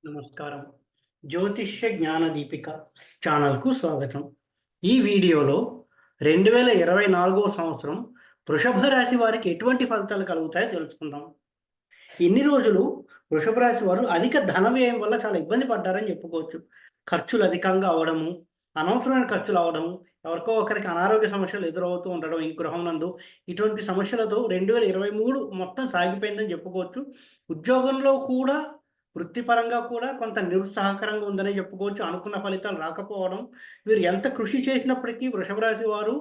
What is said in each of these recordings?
నమస్కారం. జ్యోతిష్య జ్ఞాన దీపిక ఛానల్‌కు స్వాగతం. ఈ వీడియోలో 2024 సంవత్సరం వృషభ రాశి వారికి ఎటువంటి ఫలితాలు కలుగుతాయో తెలుసుకుందాం. ఇన్ని రోజులు వృషభ రాశి వారు అధిక ధన వ్యయం వల్ల చాలా ఇబ్బంది పడ్డారని చెప్పుకోవచ్చు. ఖర్చులు అధికంగా అవ్వడము, అనవసరమైన ఖర్చులు అవ్వడము, ఎవరికో ఒకరికి అనారోగ్య సమస్యలు ఎదురవుతూ ఉండడం ఈ గృహం నందు. ఇటువంటి సమస్యలతో 2023 మొత్తం సాగిపోయిందని చెప్పుకోవచ్చు. ఉద్యోగంలో కూడా వృత్తిపరంగా కూడా కొంత నిరుత్సాహకరంగా ఉందనే చెప్పుకోవచ్చు. అనుకున్న ఫలితాలు రాకపోవడం, వీరు ఎంత కృషి చేసినప్పటికీ వృషభ రాశి వారు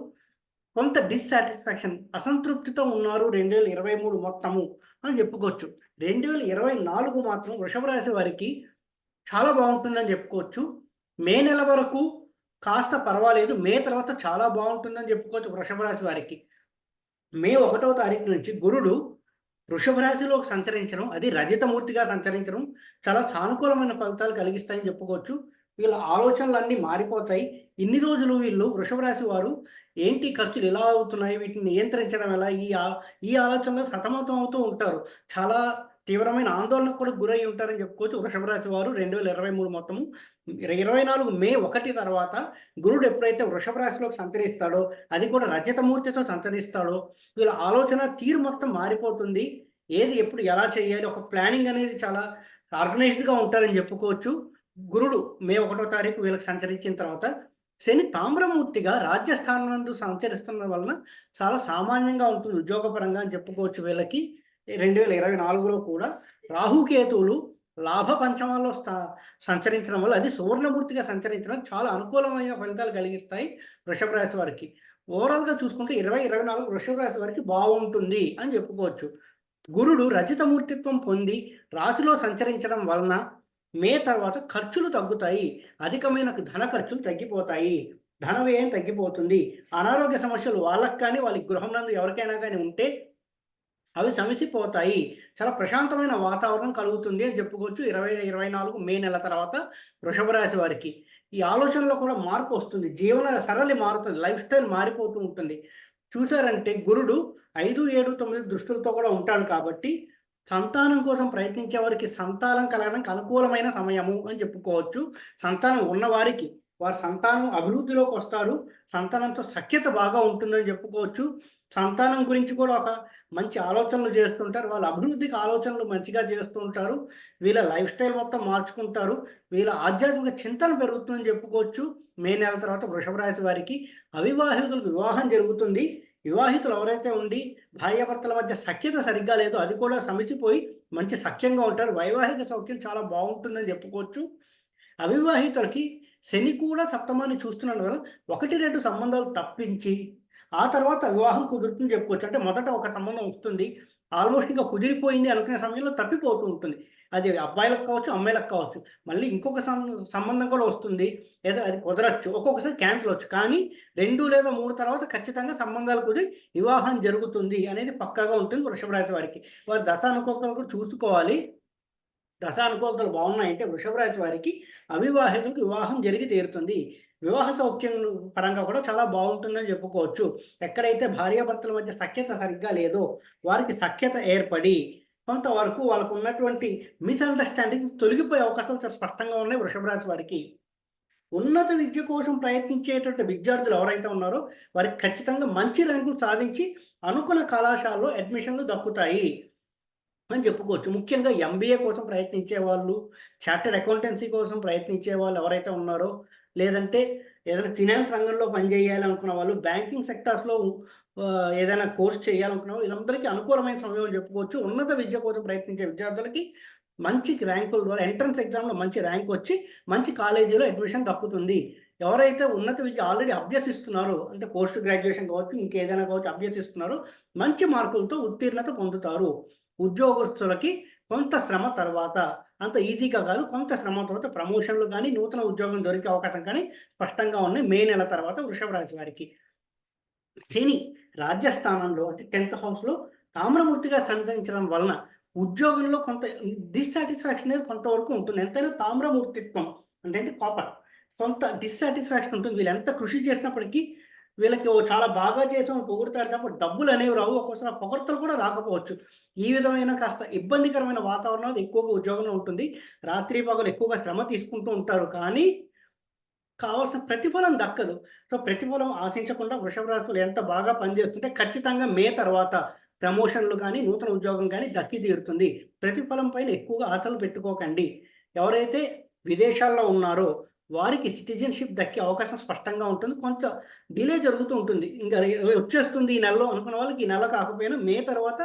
కొంత డిస్సాటిస్ఫాక్షన్ అసంతృప్తితో ఉన్నారు 2023 మొత్తము అని చెప్పుకోవచ్చు. 2024 మాత్రం వృషభ రాశి వారికి చాలా బాగుంటుందని చెప్పుకోవచ్చు. మే నెల వరకు కాస్త పర్వాలేదు. మే తర్వాత చాలా బాగుంటుందని చెప్పుకోవచ్చు వృషభ రాశి వారికి. మే 1వ తారీఖు నుంచి గురుడు వృషభ రాశిలోకి సంచరించడం, అది రజితమూర్తిగా సంచరించడం చాలా సానుకూలమైన ఫలితాలు కలిగిస్తాయని చెప్పుకోవచ్చు. వీళ్ళ ఆలోచనలన్నీ మారిపోతాయి. ఇన్ని రోజులు వీళ్ళు వృషభ రాశి వారు ఏంటి ఖర్చులు ఇలా అవుతున్నాయి, వీటిని నియంత్రించడం ఎలా, ఈ ఆలోచనలో సతమతం అవుతూ ఉంటారు. చాలా తీవ్రమైన ఆందోళనకు కూడా గురై ఉంటారని చెప్పుకోవచ్చు వృషభ రాశి వారు 2023 మొత్తము. 24 మే 1 తర్వాత గురుడు ఎప్పుడైతే వృషభ రాశిలోకి సంచరిస్తాడో, అది కూడా రజతమూర్తితో సంచరిస్తాడో, వీళ్ళ ఆలోచన తీరు మొత్తం మారిపోతుంది. ఏది ఎప్పుడు ఎలా చేయాలి, ఒక ప్లానింగ్ అనేది చాలా ఆర్గనైజ్డ్‌గా ఉంటారని చెప్పుకోవచ్చు. గురుడు మే 1 తారీఖు వీళ్ళకి సంచరించిన తర్వాత, శని తామ్రమూర్తిగా రాజ్యస్థానం నందు సంచరిస్తున్న వలన చాలా సామాన్యంగా ఉంటుంది ఉద్యోగపరంగా అని చెప్పుకోవచ్చు వీళ్ళకి. 2024లో కూడా రాహుకేతువులు లాభ పంచమాల్లో సంచరించడం వల్ల, అది సువర్ణమూర్తిగా సంచరించడం చాలా అనుకూలమైన ఫలితాలు కలిగిస్తాయి వృషభ రాశి వారికి. ఓవరాల్‌గా చూసుకుంటే 2024 వృషభ రాశి వారికి బావుంటుంది అని చెప్పుకోవచ్చు. గురుడు రజితమూర్తిత్వం పొంది రాశిలో సంచరించడం వలన మే తర్వాత ఖర్చులు తగ్గుతాయి. అధికమైన ధన ఖర్చులు తగ్గిపోతాయి. ధన వ్యయం తగ్గిపోతుంది. అనారోగ్య సమస్యలు వాళ్ళకి కానీ, వాళ్ళ గృహం నందు ఎవరికైనా గాని ఉంటే అవి సమసిపోతాయి. చాలా ప్రశాంతమైన వాతావరణం కలుగుతుంది అని చెప్పుకోవచ్చు 2024 మే నెల తర్వాత వృషభ రాశి వారికి. ఈ ఆలోచనలో కూడా మార్పొస్తుంది. జీవన సరళి మారుతుంది. లైఫ్ స్టైల్ మారిపోతూ ఉంటుంది. చూసారంటే గురుడు 5, 7, 9 దృష్టులతో కూడా ఉంటాడు కాబట్టి, సంతానం కోసం ప్రయత్నించే వారికి సంతానం కలగడానికి అనుకూలమైన సమయము అని చెప్పుకోవచ్చు. సంతానం ఉన్నవారికి, వారి సంతానం అభివృద్ధిలోకొస్తారు. సంతానంతో సఖ్యత బాగా ఉంటుందని చెప్పుకోవచ్చు. సంతానం గురించి కూడా ఒక మంచి ఆలోచనలు చేస్తుంటారు. వాళ్ళ అభివృద్ధికి ఆలోచనలు మంచిగా చేస్తూ ఉంటారు. వీళ్ళ లైఫ్ స్టైల్ మొత్తం మార్చుకుంటారు. వీళ్ళ ఆధ్యాత్మిక చింతన పెరుగుతుందని చెప్పుకోవచ్చు. మే నెల తర్వాత వృషభ రాశి వారికి. అవివాహితులకు వివాహం జరుగుతుంది. వివాహితులు ఎవరైతే ఉండి భార్యాభర్తల మధ్య సఖ్యత సరిగ్గా లేదో అది కూడా సమసిపోయి మంచి సఖ్యంగా ఉంటారు. వైవాహిక సౌఖ్యం చాలా బాగుంటుందని చెప్పుకోవచ్చు. అవివాహితులకి శని కూడా సప్తమాన్ని చూస్తున్నందువల్ల 1, 2 సంబంధాలు తప్పించి ఆ తర్వాత వివాహం కుదురుతుందని చెప్పుకోవచ్చు. అంటే మొదట ఒక సంబంధం వస్తుంది. ఆల్మోస్ట్ ఇంక కుదిరిపోయింది అనుకునే సమయంలో తప్పిపోతూ ఉంటుంది. అది అబ్బాయిలకు కావచ్చు, అమ్మాయిలకు కావచ్చు. మళ్ళీ ఇంకొక సంబంధం కూడా వస్తుంది. లేదా అది కుదరచ్చు. ఒక్కొక్కసారి క్యాన్సిల్ అవ్వచ్చు. కానీ 2 లేదా 3 తర్వాత ఖచ్చితంగా సంబంధాలు కుదిరి వివాహం జరుగుతుంది అనేది పక్కాగా ఉంటుంది వృషభ రాశి వారికి. వారి దశానుకూలతలు కూడా చూసుకోవాలి. దశానుకూలతలు బాగున్నాయంటే వృషభ రాశి వారికి అవివాహితులకు వివాహం జరిగి తీరుతుంది. వివాహ సౌఖ్యం పరంగా కూడా చాలా బాగుంటుందని చెప్పుకోవచ్చు. ఎక్కడైతే భార్యాభర్తల మధ్య సఖ్యత సరిగ్గా లేదో వారికి సఖ్యత ఏర్పడి కొంతవరకు వాళ్ళకున్నటువంటి మిస్‌అండర్‌స్టాండింగ్స్ తొలగిపోయే అవకాశాలు చాలా స్పష్టంగా ఉన్నాయి వృషభ రాశి వారికి. ఉన్నత విద్య కోసం ప్రయత్నించేటువంటి విద్యార్థులు ఎవరైతే ఉన్నారో వారికి ఖచ్చితంగా మంచి ర్యాంకులు సాధించి అనుకున్న కళాశాలలో అడ్మిషన్‌లు దక్కుతాయి అని చెప్పుకోవచ్చు. ముఖ్యంగా ఎంబీఏ కోసం ప్రయత్నించే వాళ్ళు, చార్టర్డ్ అకౌంటెన్సీ కోసం ప్రయత్నించే వాళ్ళు ఎవరైతే ఉన్నారో, లేదంటే ఏదైనా ఫినాన్స్ రంగంలో పనిచేయాలనుకున్న వాళ్ళు, బ్యాంకింగ్ సెక్టార్స్‌లో ఏదైనా కోర్స్ చేయాలనుకున్న వాళ్ళు, వీళ్ళందరికీ అనుకూలమైన సమయం అని చెప్పుకోవచ్చు. ఉన్నత విద్య కోసం ప్రయత్నించే విద్యార్థులకి మంచి ర్యాంకుల ద్వారా ఎంట్రన్స్ ఎగ్జామ్‌లో మంచి ర్యాంక్ వచ్చి, మంచి కాలేజీలో అడ్మిషన్ దక్కుతుంది. ఎవరైతే ఉన్నత విద్య ఆల్రెడీ అభ్యసిస్తున్నారో, అంటే పోస్ట్ గ్రాడ్యుయేషన్ కావచ్చు, ఇంకేదైనా కావచ్చు అభ్యసిస్తున్నారో, మంచి మార్కులతో ఉత్తీర్ణత పొందుతారు. ఉద్యోగస్తులకి కొంత శ్రమ తర్వాత, అంత ఈజీగా కాదు, కొంత శ్రమ తర్వాత ప్రమోషన్‌లు గాని, నూతన ఉద్యోగం దొరికే అవకాశం కానీ స్పష్టంగా ఉన్నాయి మే నెల తర్వాత వృషభ రాశి వారికి. శని రాజ్యస్థానంలో అంటే 10థ్ హౌస్‌లో తామ్రమూర్తిగా సంచరించడం వలన ఉద్యోగంలో కొంత డిస్సాటిస్ఫాక్షన్ అనేది కొంతవరకు ఉంటుంది. ఎంతైనా తామ్రమూర్తిత్వం అంటే కాపర్. కొంత డిస్సాటిస్ఫాక్షన్ ఉంటుంది. వీళ్ళు ఎంత కృషి చేసినప్పటికీ వీళ్ళకి చాలా బాగా చేసామని పొగుడుతారు తప్ప డబ్బులు అనేవి రావు. ఒక్కోసారి పొగడ్తలు కూడా రాకపోవచ్చు. ఈ విధమైన కాస్త ఇబ్బందికరమైన వాతావరణం ఎక్కువగా ఉద్యోగంలో ఉంటుంది. రాత్రి పగలు ఎక్కువగా శ్రమ తీసుకుంటూ ఉంటారు. కానీ కావాల్సిన ప్రతిఫలం దక్కదు. సో, ప్రతిఫలం ఆశించకుండా వృషభ రాశులు ఎంత బాగా పనిచేస్తుంటే ఖచ్చితంగా మే తర్వాత ప్రమోషన్‌లు గాని, నూతన ఉద్యోగం గాని దక్కి తీరుతుంది. ప్రతిఫలం పైన ఎక్కువగా ఆశలు పెట్టుకోకండి. ఎవరైతే విదేశాల్లో ఉన్నారో వారికి సిటిజన్‌షిప్ దక్కే అవకాశం స్పష్టంగా ఉంటుంది. కొంత డిలే జరుగుతూ ఉంటుంది. ఇంక వచ్చేస్తుంది ఈ నెలలో అనుకున్న వాళ్ళకి ఈ నెల కాకపోయినా మే తర్వాత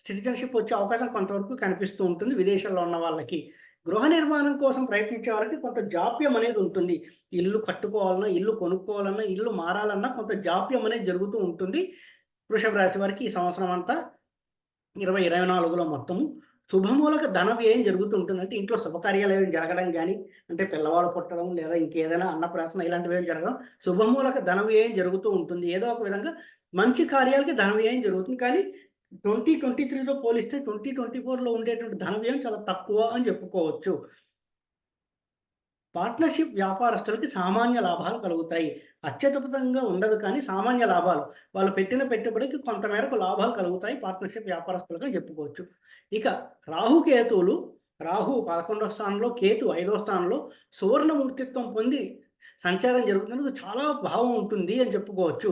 సిటిజన్‌షిప్ వచ్చే అవకాశం కొంతవరకు కనిపిస్తూ ఉంటుంది విదేశాల్లో ఉన్న వాళ్ళకి. గృహ నిర్మాణం కోసం ప్రయత్నించే వాళ్ళకి కొంత జాప్యం అనేది ఉంటుంది. ఇల్లు కట్టుకోవాలన్నా, ఇల్లు కొనుక్కోవాలన్నా, ఇల్లు మారాలన్నా కొంత జాప్యం అనేది జరుగుతూ ఉంటుంది. వృషభ రాశి వారికి ఈ సంవత్సరం అంతా 2024లో మొత్తము శుభమూలక ధన వ్యయం జరుగుతూ ఉంటుంది. అంటే ఇంట్లో శుభకార్యాలు ఏమైనా జరగడం గాని, అంటే పిల్లవాడు పుట్టడం లేదా ఇంకేదైనా అన్నప్రాసన ఇలాంటివి ఏమైనా జరగడం శుభమూలక ధన వ్యయం జరుగుతూ ఉంటుంది. ఏదో ఒక విధంగా మంచి కార్యాలకి ధన వ్యయం జరుగుతుంది. కానీ 2023తో పోలిస్తే 2024లో ఉండేటువంటి ధన వ్యయం చాలా తక్కువ అని చెప్పుకోవచ్చు. పార్ట్నర్‌షిప్ వ్యాపారస్తులకి సామాన్య లాభాలు కలుగుతాయి. అత్యద్భుతంగా ఉండదు కానీ సామాన్య లాభాలు. వాళ్ళు పెట్టిన పెట్టుబడికి కొంత మేరకు లాభాలు కలుగుతాయి పార్ట్నర్‌షిప్ వ్యాపారస్తులుగా చెప్పుకోవచ్చు. ఇక రాహుకేతువులు రాహు 11వ స్థానంలో, కేతు 5వ స్థానంలో సువర్ణమూర్తిత్వం పొంది సంచారం జరుగుతున్నందుకు చాలా భావం ఉంటుంది అని చెప్పుకోవచ్చు.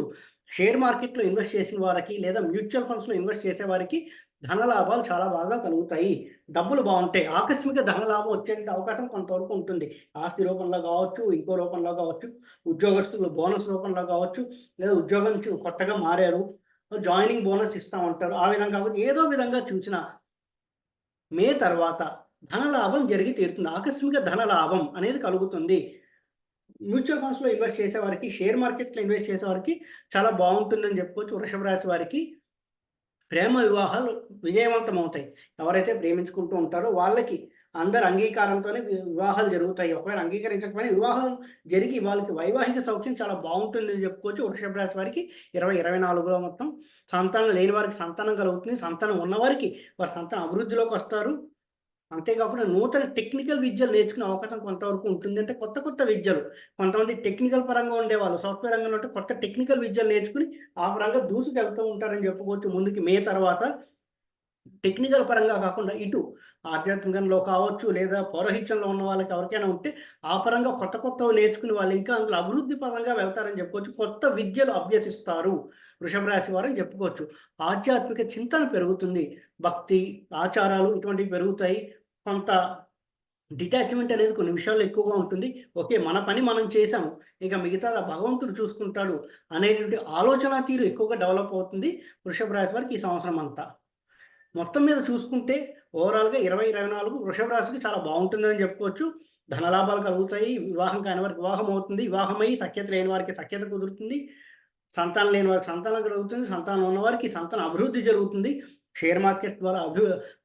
షేర్ మార్కెట్‌లో ఇన్వెస్ట్ చేసిన వారికి లేదా మ్యూచువల్ ఫండ్స్‌లో ఇన్వెస్ట్ చేసే వారికి ధన లాభాలు చాలా బాగా కలుగుతాయి. డబ్బులు బావుంటాయి. ఆకస్మిక ధన లాభం వచ్చేటువంటి అవకాశం కొంతవరకు ఉంటుంది. ఆస్తి రూపంలో గావచ్చు, ఇంకో రూపంలో గావచ్చు, ఉద్యోగస్తులు బోనస్ రూపంలో గావచ్చు, లేదా ఉద్యోగం నుంచి కొత్తగా మారారు. జాయినింగ్ బోనస్ ఇస్తామంటారు. ఆ విధంగా కాకపోతే ఏదో విధంగా చూసినా మే తర్వాత ధన లాభం జరిగి తీరుతుంది. ఆకస్మిక ధన లాభం అనేది కలుగుతుంది. మ్యూచువల్ ఫండ్స్‌లో ఇన్వెస్ట్ చేసేవారికి, షేర్ మార్కెట్‌లో ఇన్వెస్ట్ చేసేవారికి చాలా బావుంటుందని చెప్పుకోవచ్చు. వృషభ రాశి వారికి ప్రేమ వివాహాలు విజయవంతమవుతాయి. ఎవరైతే ప్రేమించుకుంటూ ఉంటారో వాళ్ళకి అందరి అంగీకారంతోనే వివాహాలు జరుగుతాయి. ఒకవేళ అంగీకరించకపోయినా వివాహం జరిగి వాళ్ళకి వైవాహిక సౌఖ్యం చాలా బావుంటుందని చెప్పుకోవచ్చు. వృషభ రాశి వారికి 2024లో మొత్తం సంతానం లేని వారికి సంతానం కలుగుతుంది. సంతానం ఉన్నవారికి వారి సంతానం అభివృద్ధిలోకొస్తారు. అంతేకాకుండా నూతన టెక్నికల్ విద్యలు నేర్చుకునే అవకాశం కొంతవరకు ఉంటుంది. అంటే కొత్త కొత్త విద్యలు. కొంతమంది టెక్నికల్ పరంగా ఉండేవాళ్ళు సాఫ్ట్‌వేర్ రంగంలో ఉంటే కొత్త టెక్నికల్ విద్యలు నేర్చుకొని ఆ పరంగా దూసుకెళ్తూ ఉంటారని చెప్పుకోవచ్చు. ముందుకి మే తర్వాత టెక్నికల్ పరంగా కాకుండా ఇటు ఆధ్యాత్మికంలో కావచ్చు, లేదా పౌరోహిత్యంలో ఉన్న వాళ్ళకి ఎవరికైనా ఉంటే ఆ పరంగా కొత్త కొత్తవి నేర్చుకుని వాళ్ళు ఇంకా అందులో అభివృద్ధి పరంగా వెళ్తారని చెప్పుకోవచ్చు. కొత్త విద్యలు అభ్యసిస్తారు వృషభ రాశి వారని చెప్పుకోవచ్చు. ఆధ్యాత్మిక చింతన పెరుగుతుంది. భక్తి, ఆచారాలు ఇటువంటివి పెరుగుతాయి. కొంత డిటాచ్‌మెంట్ అనేది కొన్ని విషయాల్లో ఎక్కువగా ఉంటుంది. ఓకే. మన పని మనం చేశాము. ఇక మిగతాది భగవంతుడు చూసుకుంటాడు అనేటువంటి ఆలోచనా తీరు ఎక్కువగా డెవలప్ అవుతుంది వృషభ రాశి వారికి ఈ సంవత్సరం అంతా. మొత్తం మీద చూసుకుంటే ఓవరాల్‌గా 2024 వృషభ రాశికి చాలా బావుంటుందని చెప్పుకోవచ్చు. ధనలాభాలు కలుగుతాయి. వివాహం కాని వారికి వివాహం అవుతుంది. వివాహమై సఖ్యత లేని వారికి సఖ్యత కుదురుతుంది. సంతానం లేని వారికి సంతానం కలుగుతుంది. సంతానం ఉన్నవారికి సంతాన అభివృద్ధి జరుగుతుంది. షేర్ మార్కెట్ ద్వారా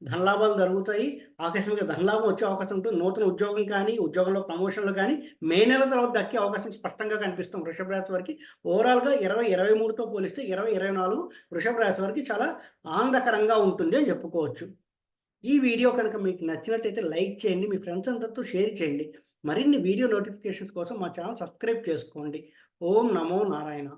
ధనలాభాలు జరుగుతాయి. ఆకస్మిక ధనలాభం వచ్చే అవకాశం ఉంటుంది. నూతన ఉద్యోగం కానీ, ఉద్యోగంలో ప్రమోషన్‌లు గానీ, మే నెల తర్వాత దక్కే అవకాశం స్పష్టంగా కనిపిస్తుంది వృషభ రాశి వారికి. ఓవరాల్‌గా 2023తో పోలిస్తే 2024 వృషభ రాశి వారికి చాలా ఆనందకరంగా ఉంటుంది అని చెప్పుకోవచ్చు. ఈ వీడియో కనుక మీకు నచ్చినట్టయితే లైక్ చేయండి. మీ ఫ్రెండ్స్ అందరితో షేర్ చేయండి. మరిన్ని వీడియో నోటిఫికేషన్స్ కోసం మా ఛానల్ సబ్స్క్రైబ్ చేసుకోండి. ఓం నమో నారాయణ.